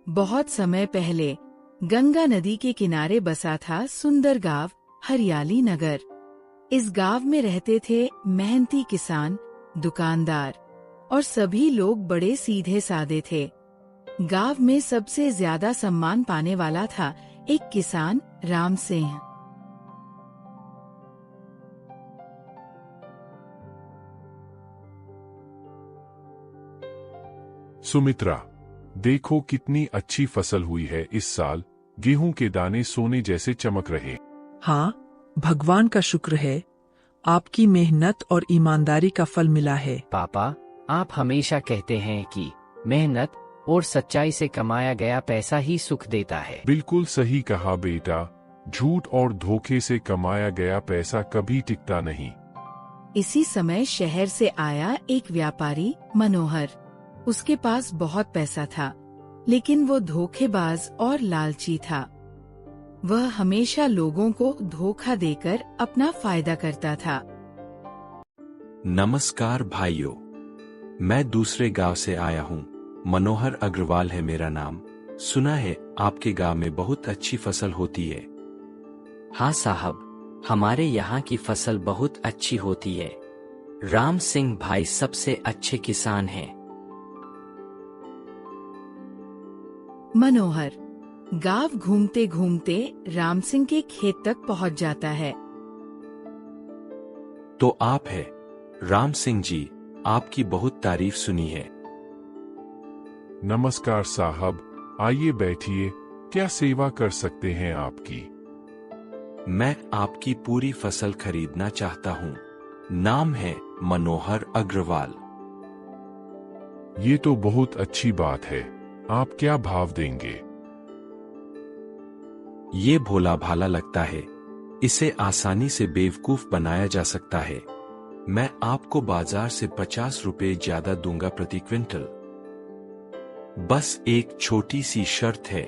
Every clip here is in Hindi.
बहुत समय पहले गंगा नदी के किनारे बसा था सुंदर गांव हरियाली नगर। इस गांव में रहते थे मेहनती किसान, दुकानदार और सभी लोग बड़े सीधे साधे थे। गांव में सबसे ज्यादा सम्मान पाने वाला था एक किसान राम सिंह। सुमित्रा, देखो कितनी अच्छी फसल हुई है इस साल। गेहूं के दाने सोने जैसे चमक रहे। हाँ, भगवान का शुक्र है। आपकी मेहनत और ईमानदारी का फल मिला है। पापा, आप हमेशा कहते हैं कि मेहनत और सच्चाई से कमाया गया पैसा ही सुख देता है। बिल्कुल सही कहा बेटा। झूठ और धोखे से कमाया गया पैसा कभी टिकता नहीं। इसी समय शहर से आया एक व्यापारी मनोहर। उसके पास बहुत पैसा था, लेकिन वो धोखेबाज और लालची था। वह हमेशा लोगों को धोखा देकर अपना फायदा करता था। नमस्कार भाइयों, मैं दूसरे गांव से आया हूं। मनोहर अग्रवाल है मेरा नाम। सुना है आपके गांव में बहुत अच्छी फसल होती है। हाँ साहब, हमारे यहाँ की फसल बहुत अच्छी होती है। राम सिंह भाई सबसे अच्छे किसान हैं। मनोहर गांव घूमते घूमते राम सिंह के खेत तक पहुंच जाता है। तो आप है राम सिंह जी, आपकी बहुत तारीफ सुनी है। नमस्कार साहब, आइए बैठिए। क्या सेवा कर सकते हैं आपकी? मैं आपकी पूरी फसल खरीदना चाहता हूँ। नाम है मनोहर अग्रवाल। ये तो बहुत अच्छी बात है। आप क्या भाव देंगे? ये भोला भाला लगता है। इसे आसानी से बेवकूफ बनाया जा सकता है। मैं आपको बाजार से 50 रुपए ज्यादा दूंगा प्रति क्विंटल। बस एक छोटी सी शर्त है।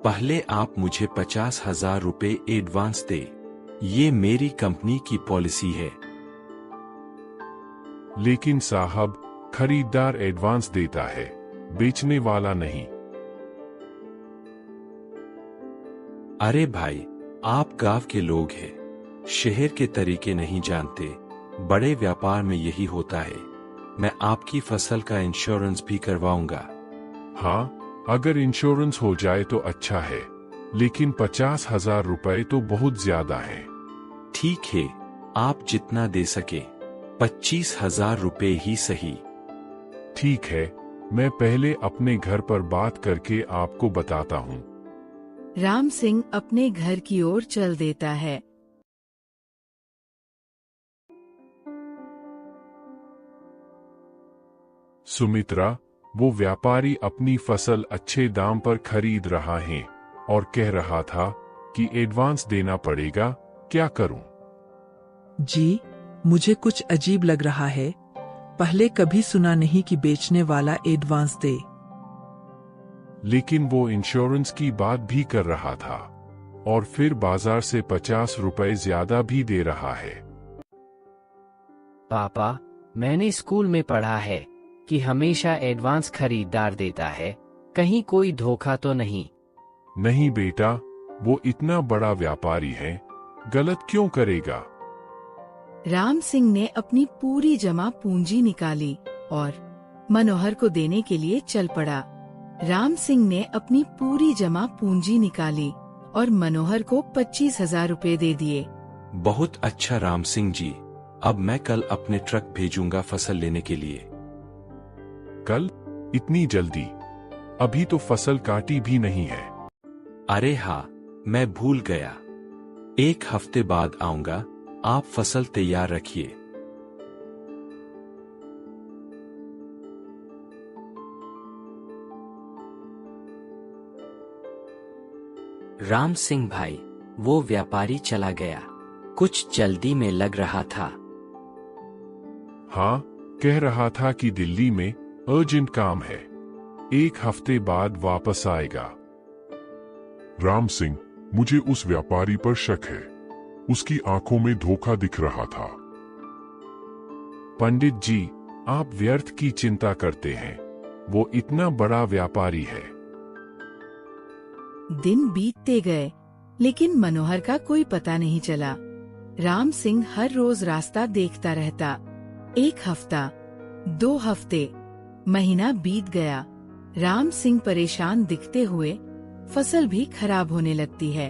पहले आप मुझे 50,000 रुपए एडवांस दे। ये मेरी कंपनी की पॉलिसी है। लेकिन साहब, खरीदार एडवांस देता है, बेचने वाला नहीं। अरे भाई, आप गांव के लोग हैं, शहर के तरीके नहीं जानते। बड़े व्यापार में यही होता है। मैं आपकी फसल का इंश्योरेंस भी करवाऊंगा। हाँ, अगर इंश्योरेंस हो जाए तो अच्छा है, लेकिन 50,000 रुपए तो बहुत ज्यादा है। ठीक है, आप जितना दे सके। 25,000 रुपए ही सही। ठीक है, मैं पहले अपने घर पर बात करके आपको बताता हूँ। राम सिंह अपने घर की ओर चल देता है। सुमित्रा, वो व्यापारी अपनी फसल अच्छे दाम पर खरीद रहा है और कह रहा था कि एडवांस देना पड़ेगा। क्या करूं? जी, मुझे कुछ अजीब लग रहा है। पहले कभी सुना नहीं कि बेचने वाला एडवांस दे। लेकिन वो इंश्योरेंस की बात भी कर रहा था और फिर बाजार से 50 रुपए ज्यादा भी दे रहा है। पापा, मैंने स्कूल में पढ़ा है कि हमेशा एडवांस खरीदार देता है। कहीं कोई धोखा तो नहीं? नहीं बेटा, वो इतना बड़ा व्यापारी है, गलत क्यों करेगा? राम सिंह ने अपनी पूरी जमा पूंजी निकाली और मनोहर को देने के लिए चल पड़ा। राम सिंह ने अपनी पूरी जमा पूंजी निकाली और मनोहर को 25,000 रुपए दे दिए। बहुत अच्छा राम सिंह जी, अब मैं कल अपने ट्रक भेजूंगा फसल लेने के लिए। कल? इतनी जल्दी? अभी तो फसल काटी भी नहीं है। अरे हाँ, मैं भूल गया। 1 हफ्ते बाद आऊंगा। आप फसल तैयार रखिए। राम सिंह भाई, वो व्यापारी चला गया। कुछ जल्दी में लग रहा था। हाँ, कह रहा था कि दिल्ली में अर्जेंट काम है, 1 हफ्ते बाद वापस आएगा। राम सिंह, मुझे उस व्यापारी पर शक है। उसकी आंखों में धोखा दिख रहा था। पंडित जी, आप व्यर्थ की चिंता करते हैं। वो इतना बड़ा व्यापारी है। दिन बीतते गए, लेकिन मनोहर का कोई पता नहीं चला। राम सिंह हर रोज रास्ता देखता रहता। 1 हफ्ता, 2 हफ्ते, महीना बीत गया। राम सिंह परेशान दिखते हुए फसल भी खराब होने लगती है।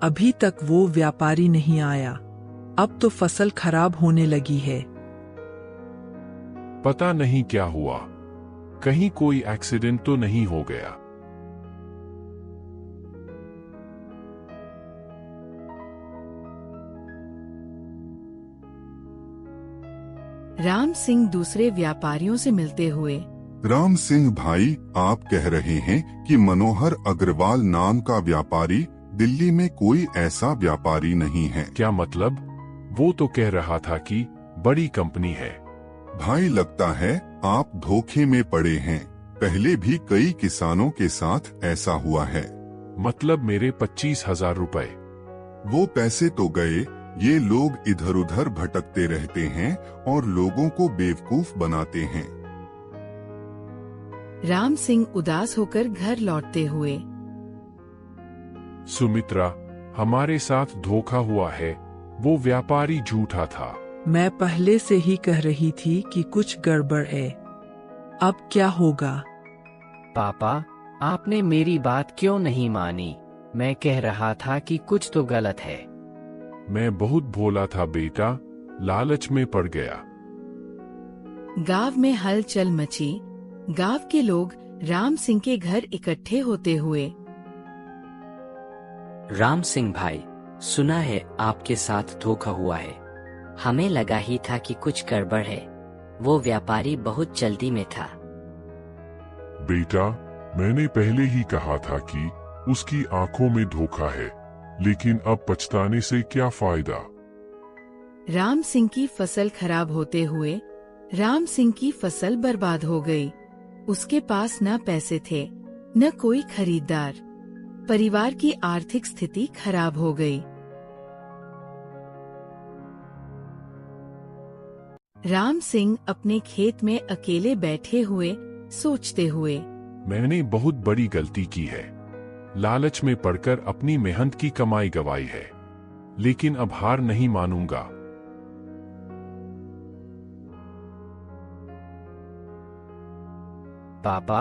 अभी तक वो व्यापारी नहीं आया। अब तो फसल खराब होने लगी है। पता नहीं क्या हुआ, कहीं कोई एक्सीडेंट तो नहीं हो गया। राम सिंह दूसरे व्यापारियों से मिलते हुए, राम सिंह भाई, आप कह रहे हैं कि मनोहर अग्रवाल नाम का व्यापारी दिल्ली में कोई ऐसा व्यापारी नहीं है। क्या मतलब? वो तो कह रहा था कि बड़ी कंपनी है। भाई, लगता है आप धोखे में पड़े हैं। पहले भी कई किसानों के साथ ऐसा हुआ है। मतलब मेरे 25,000 रुपए? वो पैसे तो गए, ये लोग इधर उधर भटकते रहते हैं और लोगों को बेवकूफ बनाते हैं। राम सिंह उदास होकर घर लौटते हुए, सुमित्रा, हमारे साथ धोखा हुआ है। वो व्यापारी झूठा था। मैं पहले से ही कह रही थी कि कुछ गड़बड़ है। अब क्या होगा? पापा, आपने मेरी बात क्यों नहीं मानी? मैं कह रहा था कि कुछ तो गलत है। मैं बहुत भोला था बेटा, लालच में पड़ गया। गांव में हलचल मची। गांव के लोग राम सिंह के घर इकट्ठे होते हुए, राम सिंह भाई, सुना है आपके साथ धोखा हुआ है। हमें लगा ही था कि कुछ गड़बड़ है। वो व्यापारी बहुत जल्दी में था। बेटा, मैंने पहले ही कहा था कि उसकी आंखों में धोखा है, लेकिन अब पछताने से क्या फायदा। राम सिंह की फसल खराब होते हुए राम सिंह की फसल बर्बाद हो गई। उसके पास न पैसे थे, न कोई खरीदार। परिवार की आर्थिक स्थिति खराब हो गई। राम सिंह अपने खेत में अकेले बैठे हुए सोचते हुए, मैंने बहुत बड़ी गलती की है। लालच में पड़कर अपनी मेहनत की कमाई गंवाई है, लेकिन अब हार नहीं मानूंगा। पापा,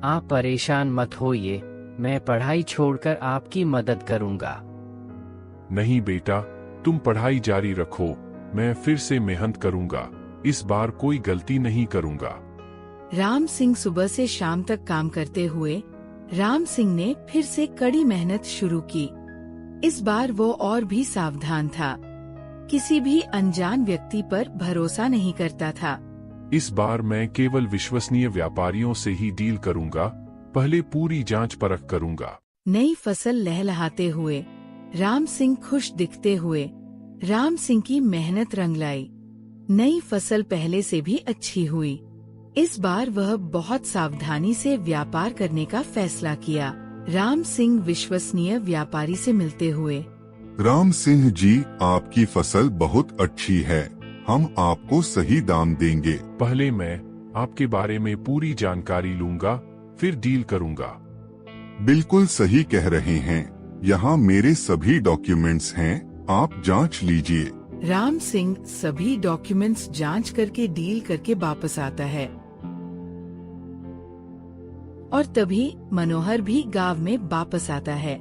आप परेशान मत होइए। मैं पढ़ाई छोड़कर आपकी मदद करूंगा। नहीं बेटा, तुम पढ़ाई जारी रखो। मैं फिर से मेहनत करूंगा। इस बार कोई गलती नहीं करूंगा। राम सिंह सुबह से शाम तक काम करते हुए राम सिंह ने फिर से कड़ी मेहनत शुरू की। इस बार वो और भी सावधान था। किसी भी अनजान व्यक्ति पर भरोसा नहीं करता था। इस बार मैं केवल विश्वसनीय व्यापारियों से ही डील करूंगा। पहले पूरी जांच परख करूंगा। नई फसल लहलहाते हुए राम सिंह खुश दिखते हुए राम सिंह की मेहनत रंग लाई। नई फसल पहले से भी अच्छी हुई। इस बार वह बहुत सावधानी से व्यापार करने का फैसला किया। राम सिंह विश्वसनीय व्यापारी से मिलते हुए, राम सिंह जी, आपकी फसल बहुत अच्छी है। हम आपको सही दाम देंगे। पहले मैं आपके बारे में पूरी जानकारी लूंगा, फिर डील करूंगा। बिल्कुल सही कह रहे हैं। यहाँ मेरे सभी डॉक्यूमेंट्स हैं, आप जांच लीजिए। राम सिंह सभी डॉक्यूमेंट्स जांच करके डील करके वापस आता है। और तभी मनोहर भी गांव में वापस आता है।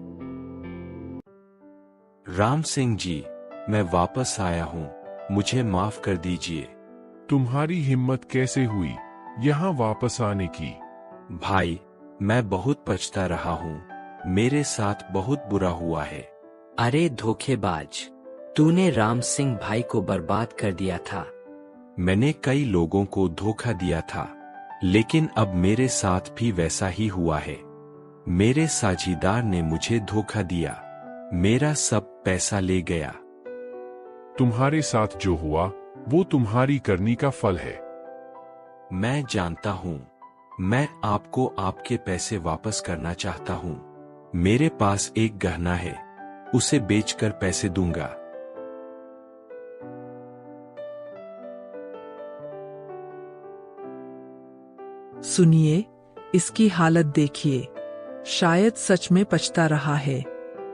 राम सिंह जी, मैं वापस आया हूँ, मुझे माफ कर दीजिए। तुम्हारी हिम्मत कैसे हुई यहाँ वापस आने की? भाई, मैं बहुत पछता रहा हूँ। मेरे साथ बहुत बुरा हुआ है। अरे धोखेबाज, तूने राम सिंह भाई को बर्बाद कर दिया था। मैंने कई लोगों को धोखा दिया था, लेकिन अब मेरे साथ भी वैसा ही हुआ है। मेरे साझीदार ने मुझे धोखा दिया, मेरा सब पैसा ले गया। तुम्हारे साथ जो हुआ वो तुम्हारी करनी का फल है। मैं जानता हूँ। मैं आपको आपके पैसे वापस करना चाहता हूँ। मेरे पास एक गहना है, उसे बेचकर पैसे दूंगा। सुनिए, इसकी हालत देखिए। शायद सच में पछता रहा है।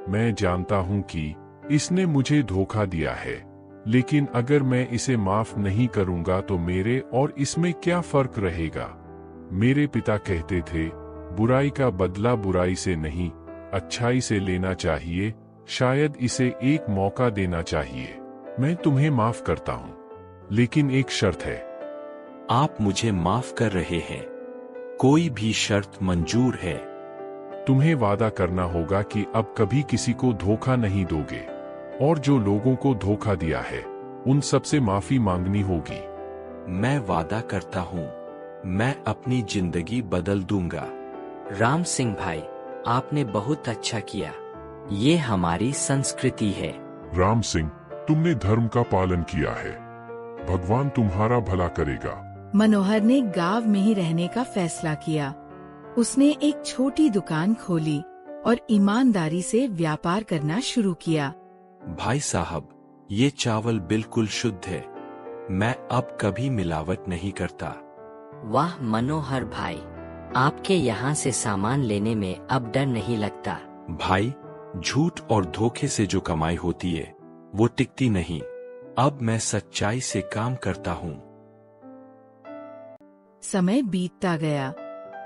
मैं जानता हूं कि इसने मुझे धोखा दिया है, लेकिन अगर मैं इसे माफ नहीं करूंगा तो मेरे और इसमें क्या फर्क रहेगा। मेरे पिता कहते थे, बुराई का बदला बुराई से नहीं, अच्छाई से लेना चाहिए। शायद इसे एक मौका देना चाहिए। मैं तुम्हें माफ करता हूं, लेकिन एक शर्त है। आप मुझे माफ कर रहे हैं? कोई भी शर्त मंजूर है। तुम्हें वादा करना होगा कि अब कभी किसी को धोखा नहीं दोगे, और जो लोगों को धोखा दिया है उन सबसे माफी मांगनी होगी। मैं वादा करता हूँ, मैं अपनी जिंदगी बदल दूंगा। राम सिंह भाई, आपने बहुत अच्छा किया। ये हमारी संस्कृति है। राम सिंह, तुमने धर्म का पालन किया है। भगवान तुम्हारा भला करेगा। मनोहर ने गांव में ही रहने का फैसला किया। उसने एक छोटी दुकान खोली और ईमानदारी से व्यापार करना शुरू किया। भाई साहब, ये चावल बिल्कुल शुद्ध है। मैं अब कभी मिलावट नहीं करता। वाह मनोहर भाई, आपके यहाँ से सामान लेने में अब डर नहीं लगता। भाई, झूठ और धोखे से जो कमाई होती है वो टिकती नहीं। अब मैं सच्चाई से काम करता हूँ। समय बीतता गया।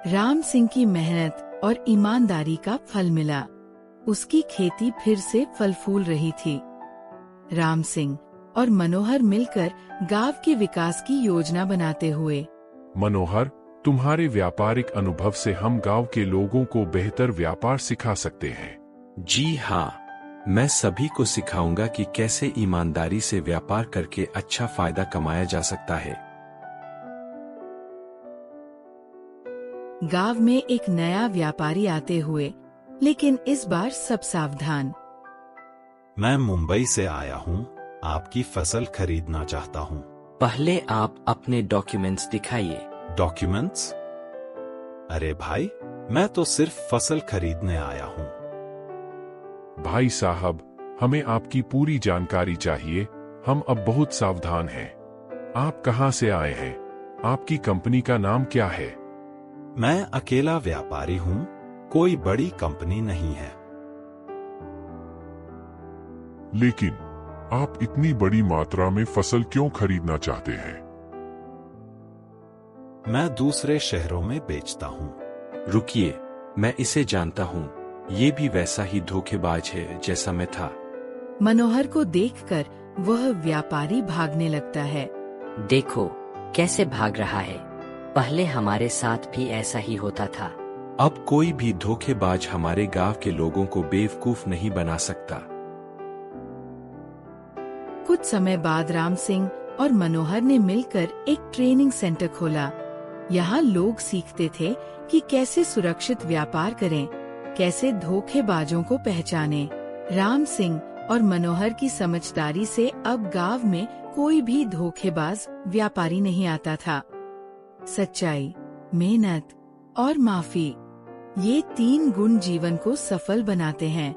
राम सिंह की मेहनत और ईमानदारी का फल मिला। उसकी खेती फिर से फल फूल रही थी। राम सिंह और मनोहर मिलकर गांव के विकास की योजना बनाते हुए। मनोहर, तुम्हारे व्यापारिक अनुभव से हम गांव के लोगों को बेहतर व्यापार सिखा सकते हैं। जी हाँ, मैं सभी को सिखाऊंगा कि कैसे ईमानदारी से व्यापार करके अच्छा फायदा कमाया जा सकता है। गांव में एक नया व्यापारी आते हुए, लेकिन इस बार सब सावधान। मैं मुंबई से आया हूँ, आपकी फसल खरीदना चाहता हूँ। पहले आप अपने डॉक्यूमेंट्स दिखाइए। डॉक्यूमेंट्स? अरे भाई, मैं तो सिर्फ फसल खरीदने आया हूँ। भाई साहब, हमें आपकी पूरी जानकारी चाहिए। हम अब बहुत सावधान हैं। आप कहां से आए हैं? आपकी कंपनी का नाम क्या है? मैं अकेला व्यापारी हूँ, कोई बड़ी कंपनी नहीं है। लेकिन आप इतनी बड़ी मात्रा में फसल क्यों खरीदना चाहते हैं? मैं दूसरे शहरों में बेचता हूँ। रुकिए, मैं इसे जानता हूँ। ये भी वैसा ही धोखेबाज है जैसा मैं था। मनोहर को देखकर वह व्यापारी भागने लगता है। देखो कैसे भाग रहा है। पहले हमारे साथ भी ऐसा ही होता था। अब कोई भी धोखेबाज हमारे गांव के लोगों को बेवकूफ नहीं बना सकता। कुछ समय बाद राम सिंह और मनोहर ने मिलकर एक ट्रेनिंग सेंटर खोला। यहाँ लोग सीखते थे कि कैसे सुरक्षित व्यापार करें, कैसे धोखेबाजों को पहचानें। राम सिंह और मनोहर की समझदारी से अब गांव में कोई भी धोखेबाज व्यापारी नहीं आता था। सच्चाई, मेहनत और माफी, ये 3 गुण जीवन को सफल बनाते हैं।